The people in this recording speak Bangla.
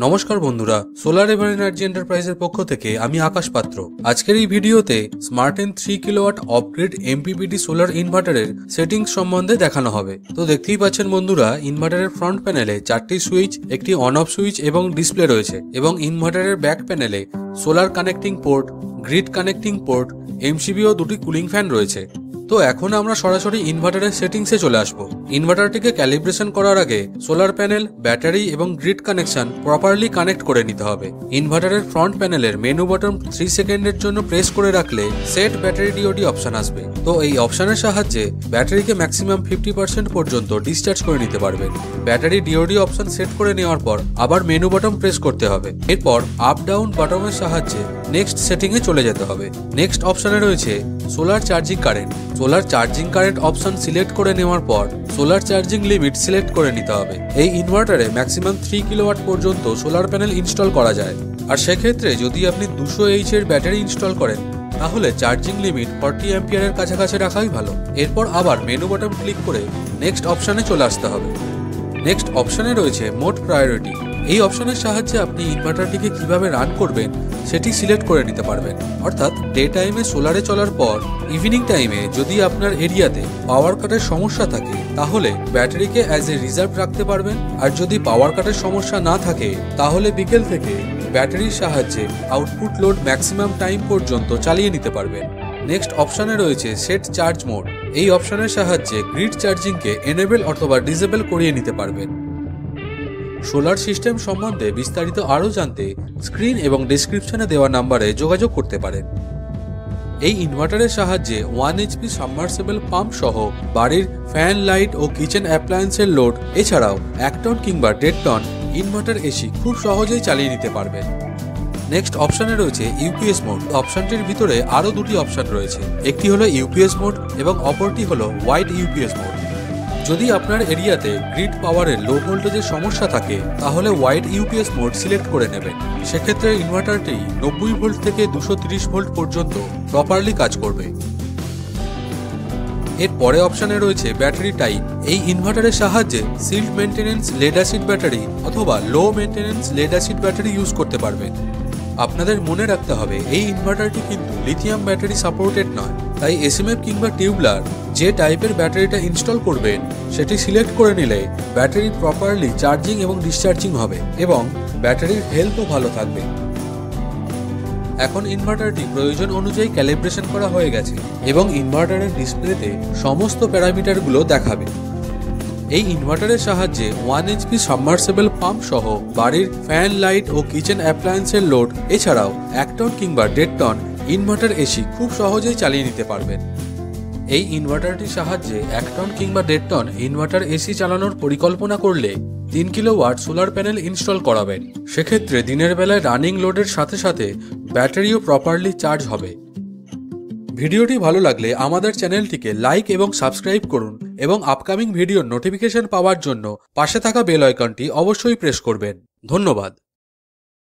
নমস্কার বন্ধুরা, সোলার এভার এনার্জি এন্টারপ্রাইজের পক্ষ থেকে আমি আকাশ পাত্র। আজকের এই ভিডিওতে স্মার্টেন 3 কিলোওয়াট অপগ্রেড এমপিপিটি সোলার ইনভার্টারের সেটিংস সম্বন্ধে দেখানো হবে। তো দেখতেই পাচ্ছেন বন্ধুরা, ইনভার্টারের ফ্রন্ট প্যানেলে 4টি সুইচ, একটি অন অফ সুইচ এবং ডিসপ্লে রয়েছে, এবং ইনভার্টারের ব্যাক প্যানেলে solar connecting port, grid connecting port, MCB ও দুটি কুলিং ফ্যান রয়েছে। তো এখন আমরা সরাসরি ইনভার্টারের সেটিংসে চলে আসব। ইনভার্টারটিকে ক্যালিব্রেশন করার আগে সোলার প্যানেল, ব্যাটারি এবং গ্রিড কানেকশন প্রপারলি কানেক্ট করে নিতে হবে। ইনভার্টারের ফ্রন্ট প্যানেলের মেনু বাটন 3 সেকেন্ডের জন্য প্রেস করে রাখলে সেট ব্যাটারি ডিওডি অপশন আসবে। তো এই অপশনের সাহায্যে ব্যাটারিকে ম্যাক্সিমাম 50% পর্যন্ত ডিসচার্জ করে নিতে পারবেন। ব্যাটারি ডিওডি অপশন সেট করে নেওয়ার পর আবার মেনু বাটন প্রেস করতে হবে। এরপর আপ ডাউন বাটনের সাহায্যে নেক্সট সেটিংয়ে চলে যেতে হবে। নেক্সট অপশনে রয়েছে solar charging current. Solar charging current option select করে নেওয়ার পর সোলার চার্জিং লিমিট সিলেক্ট করে নিতে হবে। এই ইনভার্টারে ম্যাক্সিমাম 3 কিলোওয়াট পর্যন্ত সোলার প্যানেল ইনস্টল করা যায়, আর সেক্ষেত্রে যদি আপনি 200H এর ব্যাটারি ইনস্টল করেন তাহলে চার্জিং লিমিট 40 অ্যাম্পিয়ারের কাছাকাছি রাখাই ভালো। এরপর আবার মেনু বাটন ক্লিক করে নেক্সট অপশনে চলে আসতে হবে। নেক্সট অপশনে রয়েছে মোড প্রায়োরিটি। এই অপশনের সাহায্যে আপনি ইনভার্টারটিকে কিভাবে রান করবেন সেটি সিলেক্ট করে নিতে পারবেন। অর্থাৎ ডে টাইমে সোলারে চলার পর ইভিনিং টাইমে যদি আপনার এরিয়াতে পাওয়ার কাটের সমস্যা থাকে তাহলে ব্যাটারিকে অ্যাজ এ রিজার্ভ রাখতে পারবেন, আর যদি পাওয়ার কাটের সমস্যা না থাকে তাহলে বিকেল থেকে ব্যাটারির সাহায্যে আউটপুট লোড ম্যাক্সিমাম টাইম পর্যন্ত চালিয়ে নিতে পারবেন। নেক্সট অপশনে রয়েছে সেট চার্জ মোড। এই অপশনের সাহায্যে গ্রিড চার্জিংকে এনেবল অথবা ডিসেবল করিয়ে নিতে পারবেন। সোলার সিস্টেম সম্বন্ধে বিস্তারিত আরও জানতে স্ক্রিন এবং ডেসক্রিপশনে দেওয়া নাম্বারে যোগাযোগ করতে পারেন। এই ইনভার্টারের সাহায্যে 1 HP সাবমার্সিবল পাম্প সহ বাড়ির ফ্যান, লাইট ও কিচেন অ্যাপ্লায়েন্সের লোড, এছাড়াও 1 টন কিংবা 1.5 টন ইনভার্টার এসি খুব সহজেই চালিয়ে নিতে পারবেন। নেক্সট অপশনে রয়েছে ইউপিএস মোড। অপশনটির ভিতরে আরও দুটি অপশন রয়েছে, একটি হলো ইউপিএস মোড এবং অপরটি হলো ওয়াইড ইউপিএস মোড। যদি আপনার এরিয়াতে গ্রিড পাওয়ারের লো ভোল্টেজের সমস্যা থাকে তাহলে ওয়াইড ইউপিএস মোড সিলেক্ট করে নেবেন। সেক্ষেত্রে ইনভার্টারটি 90 ভোল্ট থেকে 230 ভোল্ট পর্যন্ত প্রপারলি কাজ করবে। এর পরে অপশনে রয়েছে ব্যাটারি টাইপ। এই ইনভার্টারের সাহায্যে sealed maintenance lead acid battery অথবা low maintenance lead acid battery use করতে পারবেন। আপনাদের মনে রাখতে হবে এই ইনভার্টারটি কিন্তু লিথিয়াম ব্যাটারি সাপোর্টেড নয়, তাই এসএমএফ কিংবা টিউবলার যে টাইপের ব্যাটারিটা ইনস্টল করবেন সেটি সিলেক্ট করে নিলে ব্যাটারি প্রপারলি চার্জিং এবং ডিসচার্জিং হবে এবং ব্যাটারির হেলথও ভালো থাকবে। এখন ইনভার্টারটি প্রয়োজন অনুযায়ী ক্যালিব্রেশন করা হয়ে গেছে এবং ইনভার্টারের ডিসপ্লেতে সমস্ত প্যারামিটারগুলো দেখাবে। এই ইনভার্টারের সাহায্যে 1 HP সাবমার্সিবল পাম্প সহ বাড়ির ফ্যান, লাইট ও কিচেন অ্যাপ্লায়েন্সের লোড, এছাড়াও 1 টন কিংবা 1.5 টন ইনভার্টার এসি খুব সহজেই চালিয়ে নিতে পারবেন। এই ইনভার্টারটির সাহায্যে 1 টন কিংবা 1.5 টন ইনভার্টার এসি চালানোর পরিকল্পনা করলে 3 কিলোওয়াট সোলার প্যানেল ইনস্টল করাবেন। সেক্ষেত্রে দিনের বেলায় রানিং লোডের সাথে সাথে ব্যাটারিও প্রপারলি চার্জ হবে। ভিডিওটি ভালো লাগলে আমাদের চ্যানেলটিকে লাইক এবং সাবস্ক্রাইব করুন এবং আপকামিং ভিডিওর নোটিফিকেশন পাওয়ার জন্য পাশে থাকা বেল আইকনটি অবশ্যই প্রেস করবেন। ধন্যবাদ।